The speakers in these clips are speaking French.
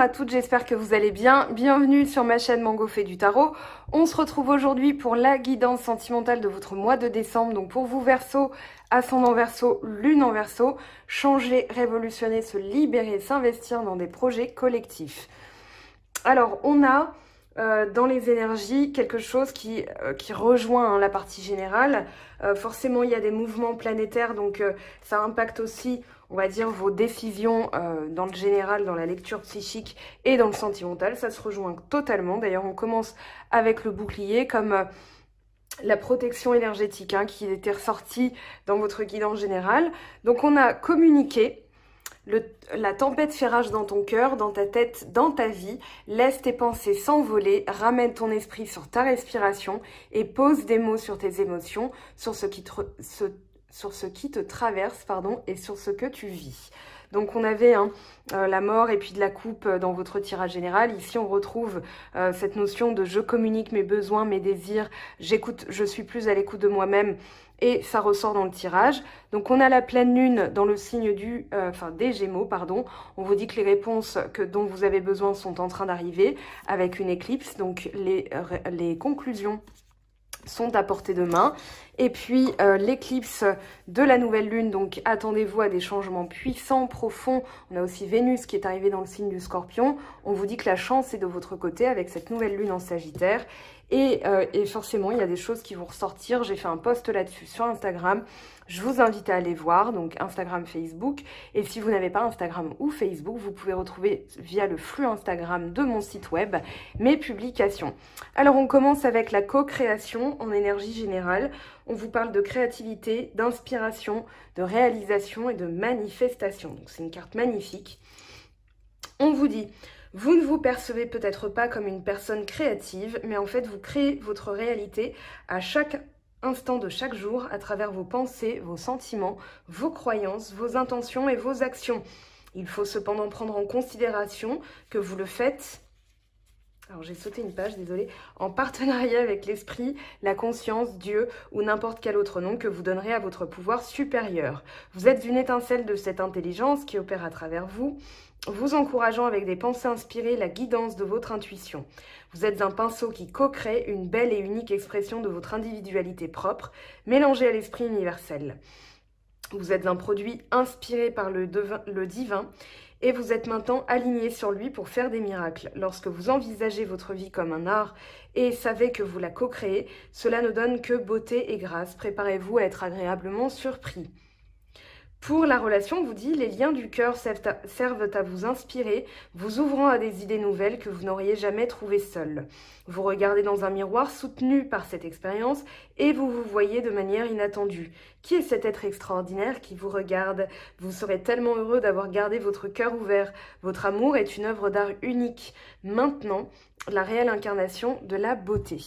à toutes, j'espère que vous allez bien. Bienvenue sur ma chaîne Mango fait du tarot. On se retrouve aujourd'hui pour la guidance sentimentale de votre mois de décembre. Donc pour vous Verseau, ascendant Verseau, lune en Verseau, changer, révolutionner, se libérer, s'investir dans des projets collectifs. Alors on a dans les énergies quelque chose qui rejoint la partie générale. Forcément il y a des mouvements planétaires, donc ça impacte aussi, on va dire, vos décisions dans le général, dans la lecture psychique et dans le sentimental. Ça se rejoint totalement. D'ailleurs, on commence avec le bouclier comme la protection énergétique qui était ressortie dans votre guidance générale. Donc, on a communiqué. La tempête fait rage dans ton cœur, dans ta tête, dans ta vie. Laisse tes pensées s'envoler, ramène ton esprit sur ta respiration et pose des mots sur tes émotions, sur ce qui te traverse, et sur ce que tu vis. Donc on avait la mort et puis de la coupe dans votre tirage général. Ici on retrouve cette notion de je communique mes besoins, mes désirs, j'écoute, je suis plus à l'écoute de moi-même. Et ça ressort dans le tirage. Donc on a la pleine lune dans le signe des Gémeaux, pardon. On vous dit que les réponses dont vous avez besoin sont en train d'arriver avec une éclipse. Donc les conclusions sont à portée de main. Et puis l'éclipse de la nouvelle lune, donc attendez-vous à des changements puissants, profonds. On a aussi Vénus qui est arrivée dans le signe du Scorpion. On vous dit que la chance est de votre côté avec cette nouvelle lune en Sagittaire. Et forcément, il y a des choses qui vont ressortir. J'ai fait un post là-dessus sur Instagram. Je vous invite à aller voir, donc Instagram, Facebook. Et si vous n'avez pas Instagram ou Facebook, vous pouvez retrouver via le flux Instagram de mon site web mes publications. Alors, on commence avec la co-création en énergie générale. On vous parle de créativité, d'inspiration, de réalisation et de manifestation. Donc, c'est une carte magnifique. On vous dit... Vous ne vous percevez peut-être pas comme une personne créative, mais en fait, vous créez votre réalité à chaque instant de chaque jour à travers vos pensées, vos sentiments, vos croyances, vos intentions et vos actions. Il faut cependant prendre en considération que vous le faites... Alors j'ai sauté une page, désolée. En partenariat avec l'esprit, la conscience, Dieu ou n'importe quel autre nom que vous donnerez à votre pouvoir supérieur. Vous êtes une étincelle de cette intelligence qui opère à travers vous, vous encourageant avec des pensées inspirées la guidance de votre intuition. Vous êtes un pinceau qui co-crée une belle et unique expression de votre individualité propre, mélangée à l'esprit universel. Vous êtes un produit inspiré par le divin et vous êtes maintenant aligné sur lui pour faire des miracles. Lorsque vous envisagez votre vie comme un art et savez que vous la co-créez, cela ne donne que beauté et grâce. Préparez-vous à être agréablement surpris. Pour la relation, on vous dit, les liens du cœur servent à vous inspirer, vous ouvrant à des idées nouvelles que vous n'auriez jamais trouvées seules. Vous regardez dans un miroir soutenu par cette expérience et vous vous voyez de manière inattendue. Qui est cet être extraordinaire qui vous regarde? Vous serez tellement heureux d'avoir gardé votre cœur ouvert. Votre amour est une œuvre d'art unique. Maintenant, la réelle incarnation de la beauté.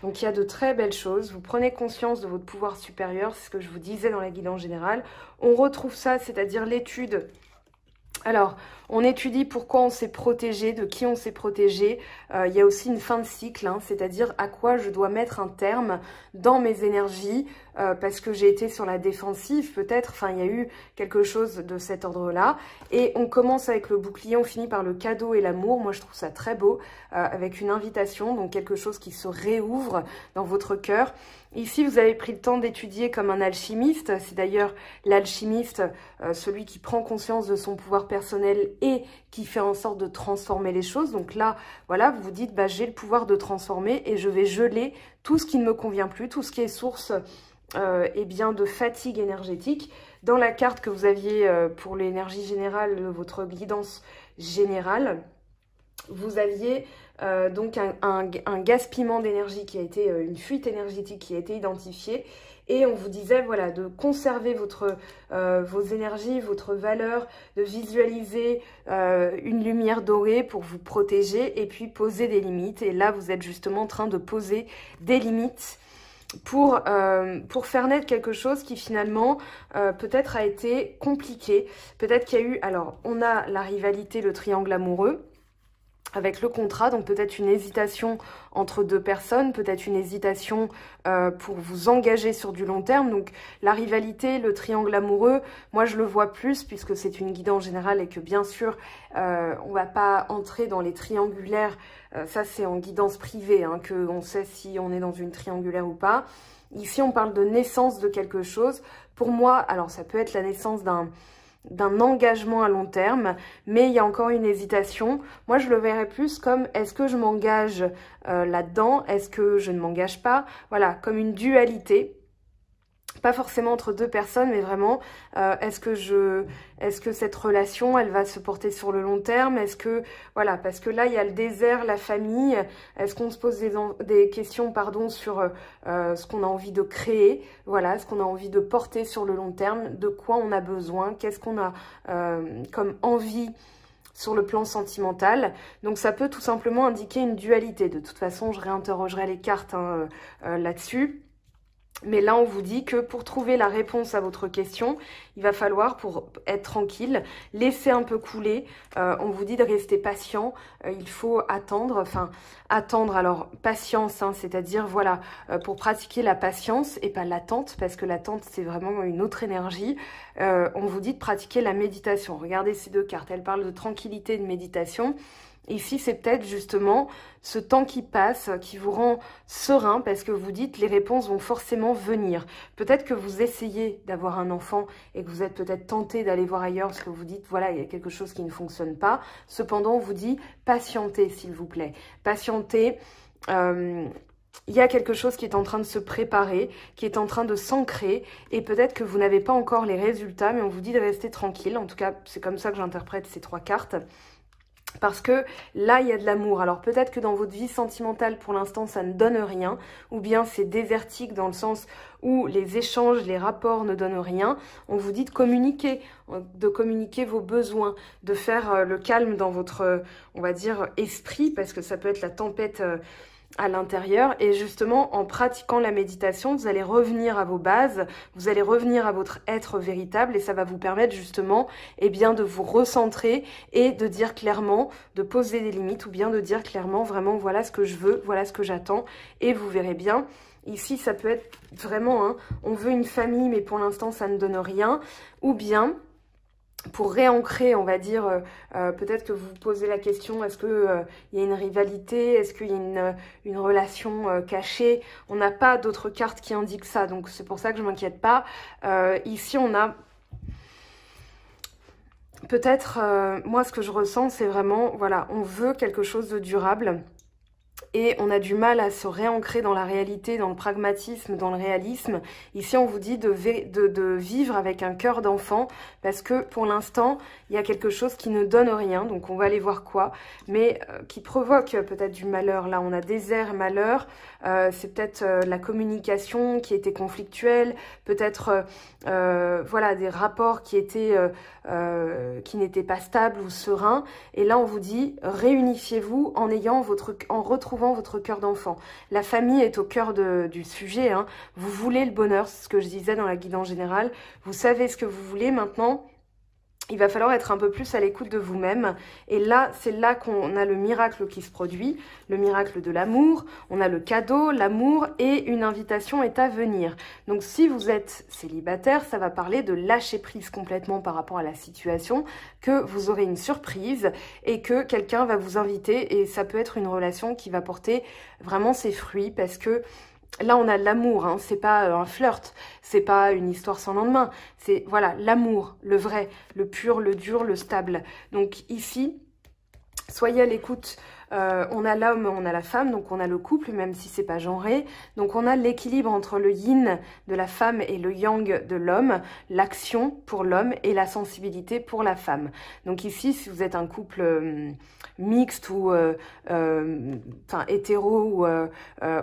Donc il y a de très belles choses. Vous prenez conscience de votre pouvoir supérieur, c'est ce que je vous disais dans la guidance générale. On retrouve ça, c'est-à-dire l'étude. Alors, on étudie pourquoi on s'est protégé, de qui on s'est protégé. Il y a aussi une fin de cycle, c'est-à-dire à quoi je dois mettre un terme dans mes énergies, parce que j'ai été sur la défensive peut-être. Enfin, il y a eu quelque chose de cet ordre-là. Et on commence avec le bouclier, on finit par le cadeau et l'amour. Moi, je trouve ça très beau, avec une invitation, donc quelque chose qui se réouvre dans votre cœur. Ici, vous avez pris le temps d'étudier comme un alchimiste. C'est d'ailleurs l'alchimiste, celui qui prend conscience de son pouvoir personnel et qui fait en sorte de transformer les choses. Donc là, voilà, vous vous dites, j'ai le pouvoir de transformer et je vais geler tout ce qui ne me convient plus, tout ce qui est source de fatigue énergétique. Dans la carte que vous aviez pour l'énergie générale de votre guidance générale, vous aviez donc un gaspillement d'énergie qui a été, une fuite énergétique qui a été identifiée. Et on vous disait, voilà, de conserver vos énergies, votre valeur, de visualiser une lumière dorée pour vous protéger et puis poser des limites. Et là, vous êtes justement en train de poser des limites pour faire naître quelque chose qui finalement peut-être a été compliqué. Peut-être qu'il y a eu, alors on a la rivalité, le triangle amoureux. avec le contrat, donc peut-être une hésitation entre deux personnes, peut-être une hésitation pour vous engager sur du long terme. Donc la rivalité, le triangle amoureux, moi je le vois plus puisque c'est une guidance générale et que bien sûr on va pas entrer dans les triangulaires, ça c'est en guidance privée, hein, qu'on sait si on est dans une triangulaire ou pas. Ici on parle de naissance de quelque chose. Pour moi, alors ça peut être la naissance d'un engagement à long terme, mais il y a encore une hésitation. Moi, je le verrais plus comme est-ce que je m'engage là-dedans, est-ce que je ne m'engage pas, voilà, comme une dualité. Pas forcément entre deux personnes, mais vraiment, est-ce que cette relation, elle va se porter sur le long terme? Est-ce que, voilà, parce que là, il y a le désert, la famille. Est-ce qu'on se pose des questions, pardon, sur ce qu'on a envie de créer? Voilà, ce qu'on a envie de porter sur le long terme? De quoi on a besoin? Qu'est-ce qu'on a comme envie sur le plan sentimental? Donc ça peut tout simplement indiquer une dualité. De toute façon, je réinterrogerai les cartes hein, là-dessus. Mais là, on vous dit que pour trouver la réponse à votre question, il va falloir, pour être tranquille, laisser un peu couler. On vous dit de rester patient. Il faut attendre, enfin, attendre, alors, patience, hein, c'est-à-dire, voilà, pour pratiquer la patience et pas l'attente, parce que l'attente, c'est vraiment une autre énergie. On vous dit de pratiquer la méditation. Regardez ces deux cartes, elles parlent de tranquillité et de méditation. Ici, c'est peut-être justement ce temps qui passe, qui vous rend serein parce que vous dites les réponses vont forcément venir. Peut-être que vous essayez d'avoir un enfant et que vous êtes peut-être tenté d'aller voir ailleurs parce que vous dites voilà, il y a quelque chose qui ne fonctionne pas. Cependant, on vous dit patientez s'il vous plaît. Patientez. Il y a quelque chose qui est en train de se préparer, qui est en train de s'ancrer et peut-être que vous n'avez pas encore les résultats, mais on vous dit de rester tranquille. En tout cas, c'est comme ça que j'interprète ces trois cartes. Parce que là, il y a de l'amour. Alors peut-être que dans votre vie sentimentale, pour l'instant, ça ne donne rien. Ou bien c'est désertique dans le sens où les échanges, les rapports ne donnent rien. On vous dit de communiquer vos besoins, de faire le calme dans votre, on va dire, esprit, parce que ça peut être la tempête à l'intérieur. Et justement, en pratiquant la méditation, vous allez revenir à vos bases, vous allez revenir à votre être véritable et ça va vous permettre justement eh bien, de vous recentrer et de dire clairement, de poser des limites ou bien de dire clairement vraiment voilà ce que je veux, voilà ce que j'attends et vous verrez bien. Ici, ça peut être vraiment, hein, on veut une famille mais pour l'instant ça ne donne rien ou bien pour réancrer, on va dire, peut-être que vous vous posez la question, est-ce qu'il y a une rivalité, est-ce qu'il y a une relation cachée? On n'a pas d'autres cartes qui indiquent ça, donc c'est pour ça que je ne m'inquiète pas. Ici, on a peut-être, moi ce que je ressens, c'est vraiment, voilà, on veut quelque chose de durable. Et on a du mal à se réancrer dans la réalité, dans le pragmatisme, dans le réalisme. Ici, on vous dit de vivre avec un cœur d'enfant parce que pour l'instant, il y a quelque chose qui ne donne rien. Donc, on va aller voir quoi, mais qui provoque peut-être du malheur. Là, on a désert, malheur. C'est peut-être la communication qui était conflictuelle, peut-être voilà, des rapports qui n'étaient pas stables ou sereins. Et là, on vous dit réunifiez-vous en retrouvant votre cœur d'enfant. La famille est au cœur du sujet. Hein. Vous voulez le bonheur, c'est ce que je disais dans la guidance générale. Vous savez ce que vous voulez maintenant. Il va falloir être un peu plus à l'écoute de vous-même. Et là, c'est là qu'on a le miracle qui se produit, le miracle de l'amour. On a le cadeau, l'amour et une invitation est à venir. Donc, si vous êtes célibataire, ça va parler de lâcher prise complètement par rapport à la situation, que vous aurez une surprise et que quelqu'un va vous inviter. Et ça peut être une relation qui va porter vraiment ses fruits parce que là, on a de l'amour, hein. C'est pas un flirt, c'est pas une histoire sans lendemain. C'est, voilà, l'amour, le vrai, le pur, le dur, le stable. Donc ici, soyez à l'écoute. On a l'homme, on a la femme, donc on a le couple, même si c'est pas genré. Donc on a l'équilibre entre le yin de la femme et le yang de l'homme, l'action pour l'homme et la sensibilité pour la femme. Donc ici, si vous êtes un couple mixte ou hétéro ou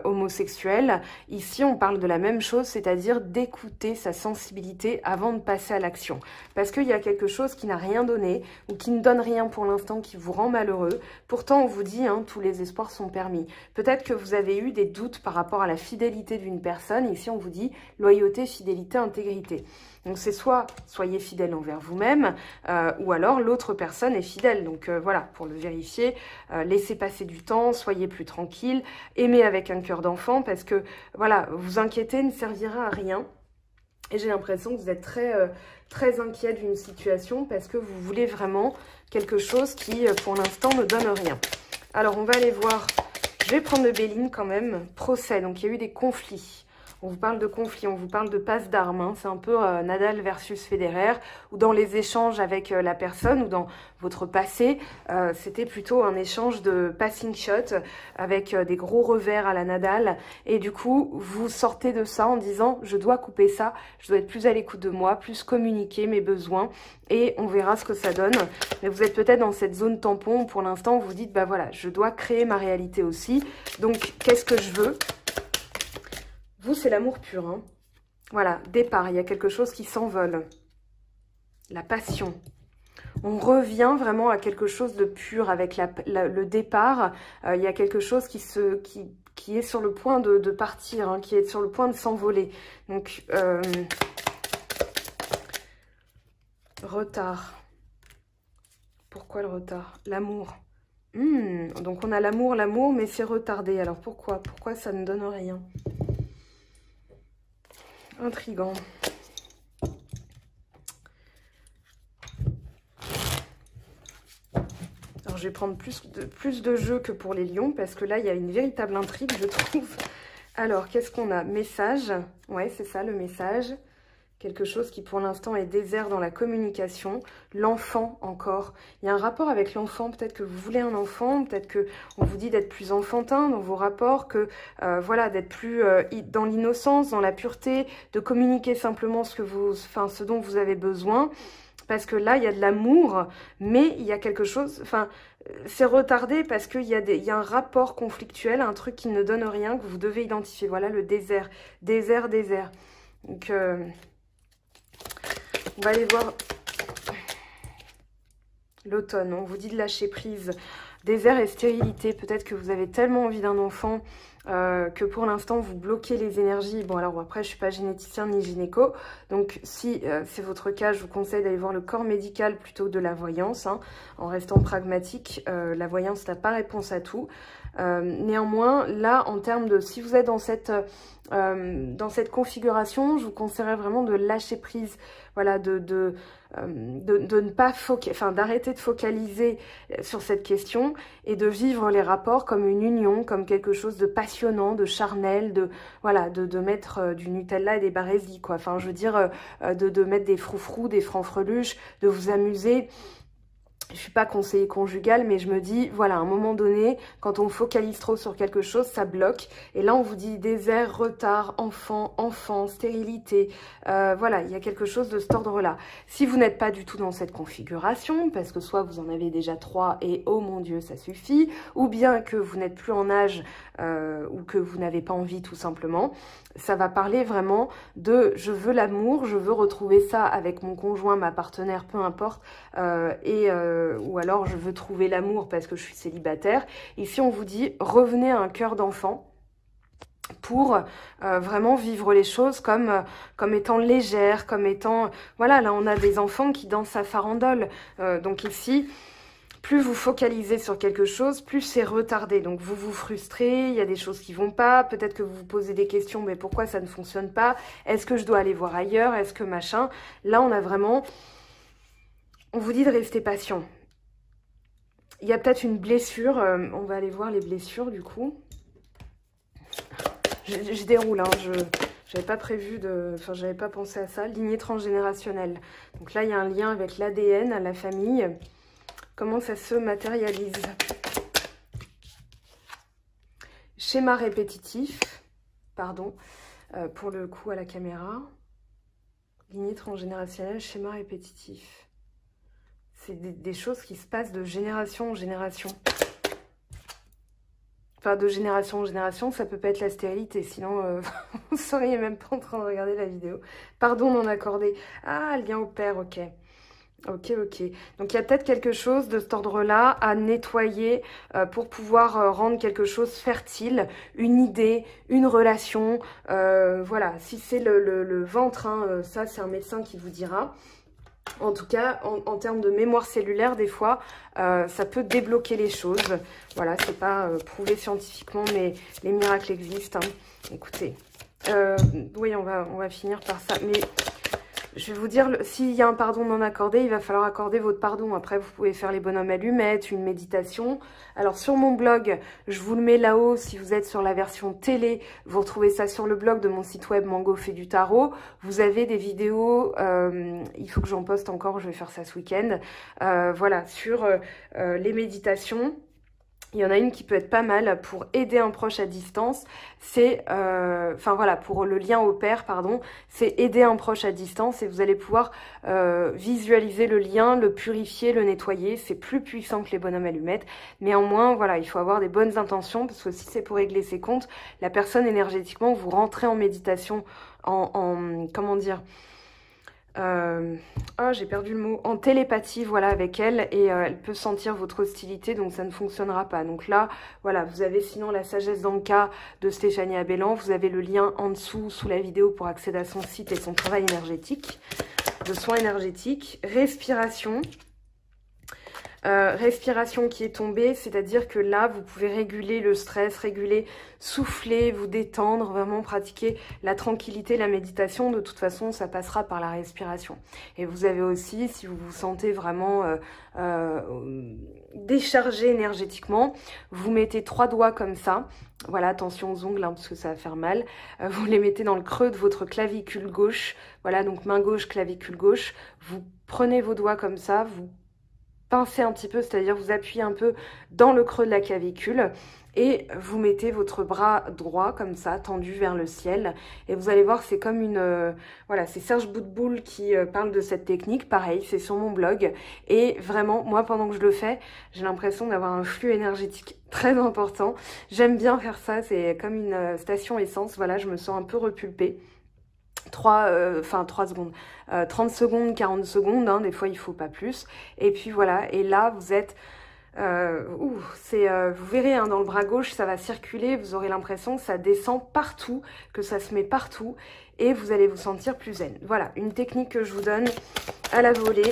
homosexuel, ici on parle de la même chose, c'est-à-dire d'écouter sa sensibilité avant de passer à l'action. Parce qu'il y a quelque chose qui n'a rien donné ou qui ne donne rien pour l'instant, qui vous rend malheureux. Pourtant, on vous dit dit, hein, tous les espoirs sont permis. Peut-être que vous avez eu des doutes par rapport à la fidélité d'une personne. Ici, on vous dit loyauté, fidélité, intégrité. Donc, c'est soit soyez fidèle envers vous-même, ou alors l'autre personne est fidèle. Donc, voilà, pour le vérifier, laissez passer du temps, soyez plus tranquille, aimez avec un cœur d'enfant, parce que, voilà, vous inquiéter ne servira à rien. Et j'ai l'impression que vous êtes très inquiet d'une situation parce que vous voulez vraiment quelque chose qui, pour l'instant, ne donne rien. Alors, on va aller voir. Je vais prendre le Béline quand même. Procès, donc il y a eu des conflits. On vous parle de conflits, on vous parle de passe d'armes. Hein. C'est un peu Nadal versus Federer, ou dans les échanges avec la personne, ou dans votre passé, c'était plutôt un échange de passing shot avec des gros revers à la Nadal. Et du coup, vous sortez de ça en disant, je dois couper ça, je dois être plus à l'écoute de moi, plus communiquer mes besoins, et on verra ce que ça donne. Mais vous êtes peut-être dans cette zone tampon où pour l'instant, vous dites, bah voilà, je dois créer ma réalité aussi. Donc, qu'est-ce que je veux ? Vous, c'est l'amour pur. Hein. Voilà, départ, il y a quelque chose qui s'envole. La passion. On revient vraiment à quelque chose de pur avec le départ. Il y a quelque chose qui est sur le point de partir, hein, qui est sur le point de s'envoler. Donc, retard. Pourquoi le retard? L'amour. Donc, on a l'amour, mais c'est retardé. Alors, pourquoi? Pourquoi ça ne donne rien? Intriguant. Alors, je vais prendre plus de jeux que pour les lions, parce que là, il y a une véritable intrigue, je trouve. Alors, qu'est-ce qu'on a? Message. Ouais, c'est ça, le message. Quelque chose qui, pour l'instant, est désert dans la communication. L'enfant, encore. Il y a un rapport avec l'enfant. Peut-être que vous voulez un enfant. Peut-être qu'on vous dit d'être plus enfantin dans vos rapports. Que, voilà, d'être plus dans l'innocence, dans la pureté. De communiquer simplement ce dont vous avez besoin. Parce que là, il y a de l'amour. Mais il y a quelque chose... Enfin, c'est retardé parce qu'il y a un rapport conflictuel. Un truc qui ne donne rien, que vous devez identifier. Voilà, le désert. Désert. Donc... on va aller voir l'automne. On vous dit de lâcher prise. Désert et stérilité. Peut-être que vous avez tellement envie d'un enfant que pour l'instant, vous bloquez les énergies. Bon, alors après, je ne suis pas généticien ni gynéco. Donc, si c'est votre cas, je vous conseille d'aller voir le corps médical plutôt que de la voyance. Hein, en restant pragmatique, la voyance n'a pas réponse à tout. Néanmoins, là, en termes de... Si vous êtes dans cette configuration, je vous conseillerais vraiment de lâcher prise. Voilà, de ne pas d'arrêter de focaliser sur cette question et de vivre les rapports comme une union, comme quelque chose de passionnant, de charnel, de mettre du Nutella et des barésies, quoi. Enfin, je veux dire, de mettre des froufrous, des franfreluches, de vous amuser. Je suis pas conseiller conjugal, mais je me dis, voilà, à un moment donné, quand on focalise trop sur quelque chose, ça bloque. Et là, on vous dit désert, retard, enfant, stérilité. Voilà, il y a quelque chose de cet ordre-là. Si vous n'êtes pas du tout dans cette configuration, parce que soit vous en avez déjà 3 et oh mon Dieu, ça suffit, ou bien que vous n'êtes plus en âge ou que vous n'avez pas envie tout simplement, ça va parler vraiment de je veux l'amour, je veux retrouver ça avec mon conjoint, ma partenaire, peu importe, ou alors je veux trouver l'amour parce que je suis célibataire. Ici, on vous dit revenez à un cœur d'enfant pour vraiment vivre les choses comme étant légères, comme étant... Voilà, là, on a des enfants qui dansent à farandole. Donc ici... Plus vous focalisez sur quelque chose, plus c'est retardé. Donc vous vous frustrez, il y a des choses qui vont pas, peut-être que vous vous posez des questions, mais pourquoi ça ne fonctionne pas? Est-ce que je dois aller voir ailleurs? Est-ce que machin? Là, on a vraiment... On vous dit de rester patient. Il y a peut-être une blessure, on va aller voir les blessures du coup. Je déroule, hein, j'avais pas prévu de... Enfin, j'avais pas pensé à ça. Lignée transgénérationnelle. Donc là, il y a un lien avec l'ADN, la famille. Comment ça se matérialise? Schéma répétitif, pardon, pour le coup à la caméra. Lignée transgénérationnelle, schéma répétitif. C'est des choses qui se passent de génération en génération. Enfin, de génération en génération, ça peut pas être la stérilité, sinon vous seriez même pas en train de regarder la vidéo. Pardon d'en accorder. Ah, lien au père, ok. Ok, ok. Donc, il y a peut-être quelque chose de cet ordre-là à nettoyer pour pouvoir rendre quelque chose fertile, une idée, une relation. Voilà, si c'est le ventre, hein, ça, c'est un médecin qui vous dira. En tout cas, en termes de mémoire cellulaire, des fois, ça peut débloquer les choses. Voilà, c'est pas prouvé scientifiquement, mais les miracles existent, hein. Écoutez, oui, on va finir par ça. Mais je vais vous dire, s'il y a un pardon non accordé, il va falloir accorder votre pardon. Après, vous pouvez faire les bonhommes allumettes, une méditation. Alors, sur mon blog, je vous le mets là-haut. Si vous êtes sur la version télé, vous retrouvez ça sur le blog de mon site web Mango fait du tarot. Vous avez des vidéos, il faut que j'en poste encore, je vais faire ça ce week-end. Voilà, sur les méditations. Il y en a une qui peut être pas mal pour aider un proche à distance, c'est, enfin voilà, pour le lien au père, pardon, c'est aider un proche à distance et vous allez pouvoir visualiser le lien, le purifier, le nettoyer. C'est plus puissant que les bonhommes allumettes. Néanmoins, voilà, il faut avoir des bonnes intentions parce que si c'est pour régler ses comptes, la personne énergétiquement, vous rentrez en méditation, comment dire, oh, j'ai perdu le mot, en télépathie, voilà, avec elle, et elle peut sentir votre hostilité, donc ça ne fonctionnera pas. Donc là, voilà, vous avez sinon la sagesse dans le cas de Stéphanie Abellan, vous avez le lien en dessous, sous la vidéo, pour accéder à son site et son travail énergétique, de soins énergétiques. Respiration. Respiration qui est tombée, c'est-à-dire que là, vous pouvez réguler le stress, réguler, souffler, vous détendre, vraiment pratiquer la tranquillité, la méditation. De toute façon, ça passera par la respiration. Et vous avez aussi, si vous vous sentez vraiment déchargé énergétiquement, vous mettez 3 doigts comme ça. Voilà, attention aux ongles, hein, parce que ça va faire mal. Vous les mettez dans le creux de votre clavicule gauche. Voilà, donc main gauche, clavicule gauche. Vous prenez vos doigts comme ça, vous pincez un petit peu, c'est-à-dire vous appuyez un peu dans le creux de la clavicule et vous mettez votre bras droit comme ça, tendu vers le ciel. Et vous allez voir, c'est comme une... voilà, c'est Serge Boutboul qui parle de cette technique. Pareil, c'est sur mon blog. Et vraiment, moi, pendant que je le fais, j'ai l'impression d'avoir un flux énergétique très important. J'aime bien faire ça, c'est comme une station essence. Voilà, je me sens un peu repulpée. 3 secondes, 30 secondes, 40 secondes, hein, des fois il faut pas plus. Et puis voilà, et là vous êtes, vous verrez hein, dans le bras gauche ça va circuler, vous aurez l'impression que ça descend partout, que ça se met partout et vous allez vous sentir plus zen. Voilà, une technique que je vous donne à la volée.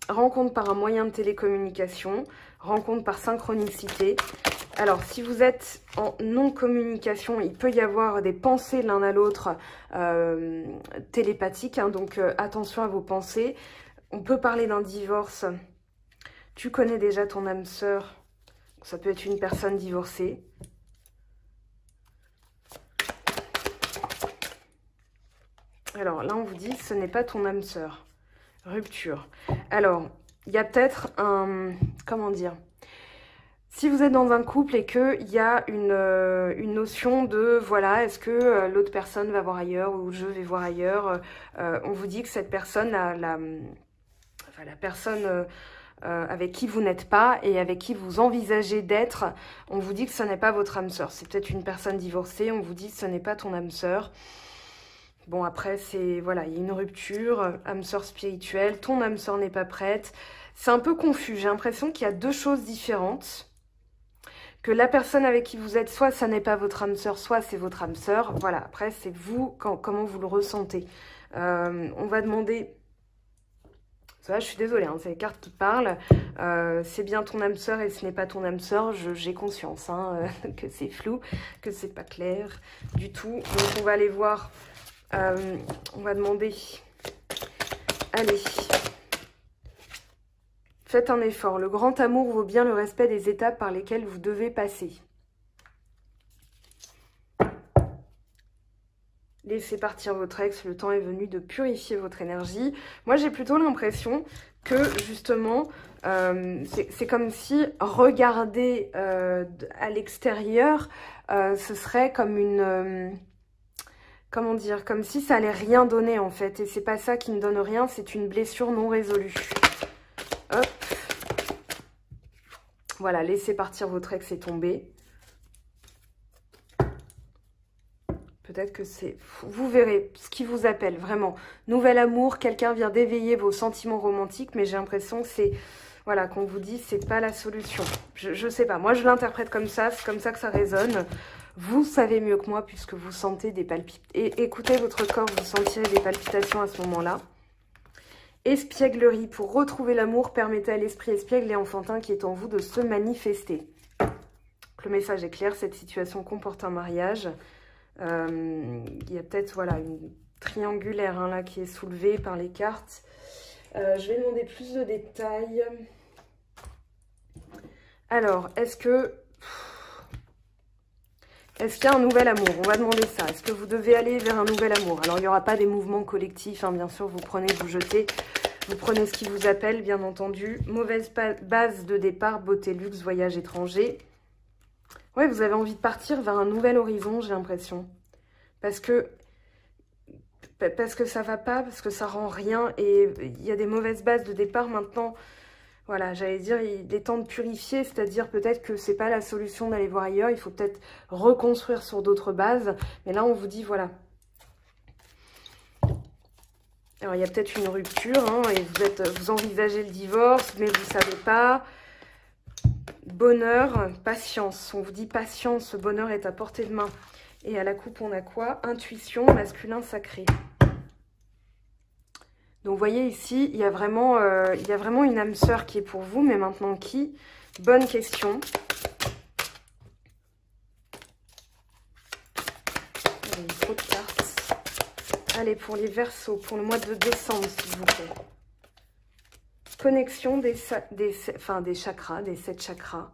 Rencontre par un moyen de télécommunication, rencontre par synchronicité. Alors, si vous êtes en non-communication, il peut y avoir des pensées l'un à l'autre télépathiques, hein, donc attention à vos pensées. On peut parler d'un divorce. Tu connais déjà ton âme sœur. Ça peut être une personne divorcée. Alors là, on vous dit, ce n'est pas ton âme sœur. Rupture. Alors, il y a peut-être un... Comment dire ? Si vous êtes dans un couple et qu'il y a une notion de, voilà, est-ce que l'autre personne va voir ailleurs ou je vais voir ailleurs, on vous dit que cette personne, la personne avec qui vous n'êtes pas et avec qui vous envisagez d'être, on vous dit que ce n'est pas votre âme sœur. C'est peut-être une personne divorcée, on vous dit que ce n'est pas ton âme sœur. Bon, après, c'est, voilà, il y a une rupture, âme sœur spirituelle, ton âme sœur n'est pas prête. C'est un peu confus, j'ai l'impression qu'il y a 2 choses différentes. Que la personne avec qui vous êtes, soit ça n'est pas votre âme sœur, soit c'est votre âme sœur. Voilà, après, c'est vous, comment vous le ressentez. On va demander... Ça, je suis désolée, hein, c'est les cartes qui parlent. C'est bien ton âme sœur et ce n'est pas ton âme sœur. J'ai conscience hein, que c'est flou, que c'est pas clair du tout. Donc, on va aller voir... on va demander, allez, faites un effort. Le grand amour vaut bien le respect des étapes par lesquelles vous devez passer. Laissez partir votre ex, le temps est venu de purifier votre énergie. Moi, j'ai plutôt l'impression que, justement, c'est comme si regarder à l'extérieur, ce serait comme une... comment dire, comme si ça allait rien donner en fait. Et c'est pas ça qui ne donne rien, c'est une blessure non résolue. Hop. Voilà, laissez partir votre ex et tomber. Peut-être que c'est... Vous verrez ce qui vous appelle, vraiment. Nouvel amour, quelqu'un vient d'éveiller vos sentiments romantiques, mais j'ai l'impression que c'est... Voilà, qu'on vous dit, c'est pas la solution. Je sais pas, moi je l'interprète comme ça, c'est comme ça que ça résonne. Vous savez mieux que moi, puisque vous sentez des palpitations. Et écoutez votre corps, vous sentirez des palpitations à ce moment-là. Espièglerie, pour retrouver l'amour, permettez à l'esprit espiègle et enfantin qui est en vous de se manifester. Le message est clair, cette situation comporte un mariage. Il y a peut-être voilà, une triangulaire hein, là, qui est soulevée par les cartes. Je vais demander plus de détails. Alors, est-ce qu'il y a un nouvel amour? On va demander ça. Est-ce que vous devez aller vers un nouvel amour? Alors, il n'y aura pas des mouvements collectifs, hein, bien sûr, vous prenez, vous jetez. Vous prenez ce qui vous appelle, bien entendu. Mauvaise base de départ, beauté, luxe, voyage étranger. Ouais, vous avez envie de partir vers un nouvel horizon, j'ai l'impression. Parce que ça va pas, parce que ça rend rien. Et il y a des mauvaises bases de départ maintenant. Voilà, j'allais dire, il est temps de purifier. C'est-à-dire peut-être que c'est pas la solution d'aller voir ailleurs. Il faut peut-être reconstruire sur d'autres bases. Mais là, on vous dit, voilà. Alors, il y a peut-être une rupture, hein, et vous envisagez le divorce, mais vous ne savez pas. Bonheur, patience. On vous dit patience, ce bonheur est à portée de main. Et à la coupe, on a quoi? Intuition, masculin sacré. Donc, vous voyez ici, il y a vraiment une âme sœur qui est pour vous, mais maintenant qui? Bonne question. Il y a trop de cartes. Allez, pour les Verseaux, pour le mois de décembre, s'il vous plaît. Connexion des chakras, des 7 chakras.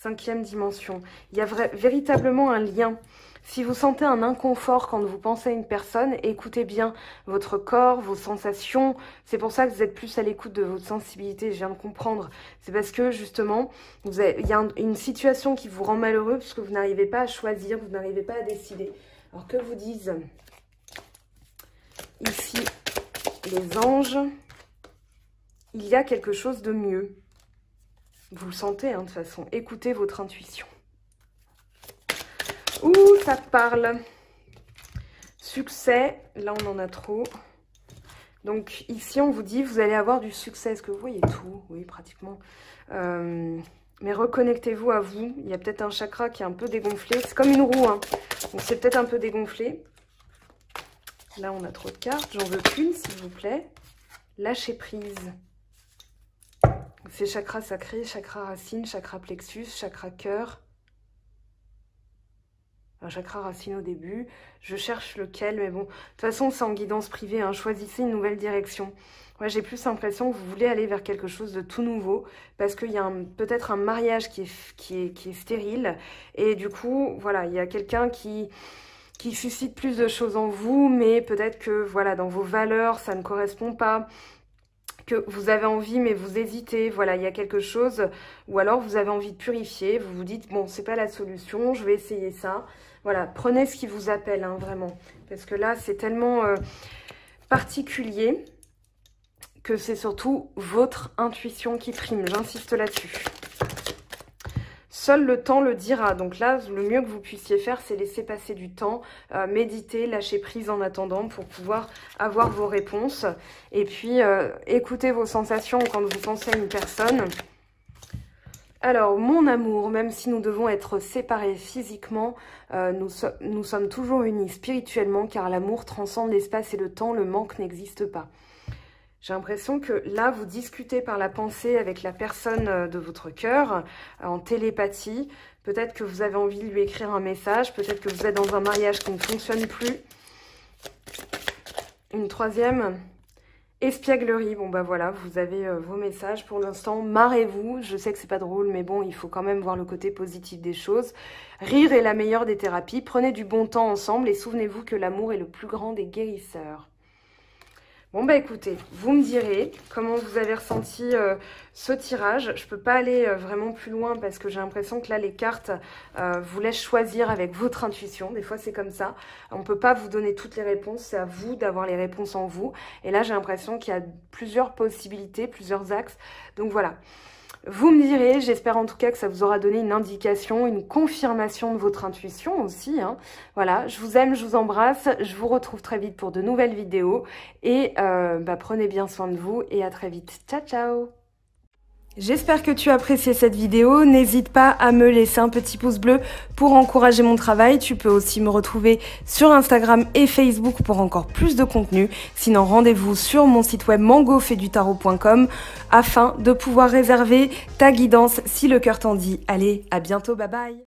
5e dimension. Il y a véritablement un lien. Si vous sentez un inconfort quand vous pensez à une personne, écoutez bien votre corps, vos sensations. C'est pour ça que vous êtes plus à l'écoute de votre sensibilité, je viens de comprendre. C'est parce que justement, il y a une situation qui vous rend malheureux parce que vous n'arrivez pas à choisir, vous n'arrivez pas à décider. Alors que vous disent ici les anges? Il y a quelque chose de mieux. Vous le sentez, hein, de toute façon. Écoutez votre intuition. Ouh, ça parle. Succès. Là, on en a trop. Donc, ici, on vous dit, vous allez avoir du succès. Est-ce que vous voyez tout? Oui, pratiquement. Mais reconnectez-vous à vous. Il y a peut-être un chakra qui est un peu dégonflé. C'est comme une roue, hein. Donc, c'est peut-être un peu dégonflé. Là, on a trop de cartes. J'en veux qu'une, s'il vous plaît. Lâcher prise. C'est chakra sacré, chakra racine, chakra plexus, chakra cœur. Un chakra racine au début. Je cherche lequel, mais bon. De toute façon, c'est en guidance privée. Hein. Choisissez une nouvelle direction. Moi, j'ai plus l'impression que vous voulez aller vers quelque chose de tout nouveau. Parce qu'il y a peut-être un mariage qui est stérile. Et du coup, voilà, il y a quelqu'un qui suscite plus de choses en vous. Mais peut-être que, voilà, dans vos valeurs, ça ne correspond pas. Que vous avez envie mais vous hésitez, voilà, il y a quelque chose, ou alors vous avez envie de purifier, vous vous dites, bon, c'est pas la solution, je vais essayer ça. Voilà, prenez ce qui vous appelle, hein, vraiment, parce que là, c'est tellement particulier que c'est surtout votre intuition qui prime, j'insiste là-dessus. Seul le temps le dira. Donc là, le mieux que vous puissiez faire, c'est laisser passer du temps, méditer, lâcher prise en attendant pour pouvoir avoir vos réponses. Et puis, écoutez vos sensations quand vous pensez à une personne. Alors, mon amour, même si nous devons être séparés physiquement, nous sommes toujours unis spirituellement car l'amour transcende l'espace et le temps, le manque n'existe pas. J'ai l'impression que là, vous discutez par la pensée avec la personne de votre cœur, en télépathie. Peut-être que vous avez envie de lui écrire un message. Peut-être que vous êtes dans un mariage qui ne fonctionne plus. Une troisième, espièglerie. Bon, bah voilà, vous avez vos messages. Pour l'instant, marrez-vous. Je sais que c'est pas drôle, mais bon, il faut quand même voir le côté positif des choses. Rire est la meilleure des thérapies. Prenez du bon temps ensemble et souvenez-vous que l'amour est le plus grand des guérisseurs. Bon, bah écoutez, vous me direz comment vous avez ressenti ce tirage. Je ne peux pas aller vraiment plus loin parce que j'ai l'impression que là, les cartes vous laissent choisir avec votre intuition. Des fois, c'est comme ça. On ne peut pas vous donner toutes les réponses. C'est à vous d'avoir les réponses en vous. Et là, j'ai l'impression qu'il y a plusieurs possibilités, plusieurs axes. Donc voilà. Vous me direz, j'espère en tout cas que ça vous aura donné une indication, une confirmation de votre intuition aussi. Hein. Voilà, je vous aime, je vous embrasse, je vous retrouve très vite pour de nouvelles vidéos et prenez bien soin de vous et à très vite. Ciao, ciao! J'espère que tu as apprécié cette vidéo, n'hésite pas à me laisser un petit pouce bleu pour encourager mon travail. Tu peux aussi me retrouver sur Instagram et Facebook pour encore plus de contenu. Sinon, rendez-vous sur mon site web mangofaidutarot.com afin de pouvoir réserver ta guidance si le cœur t'en dit. Allez, à bientôt, bye bye!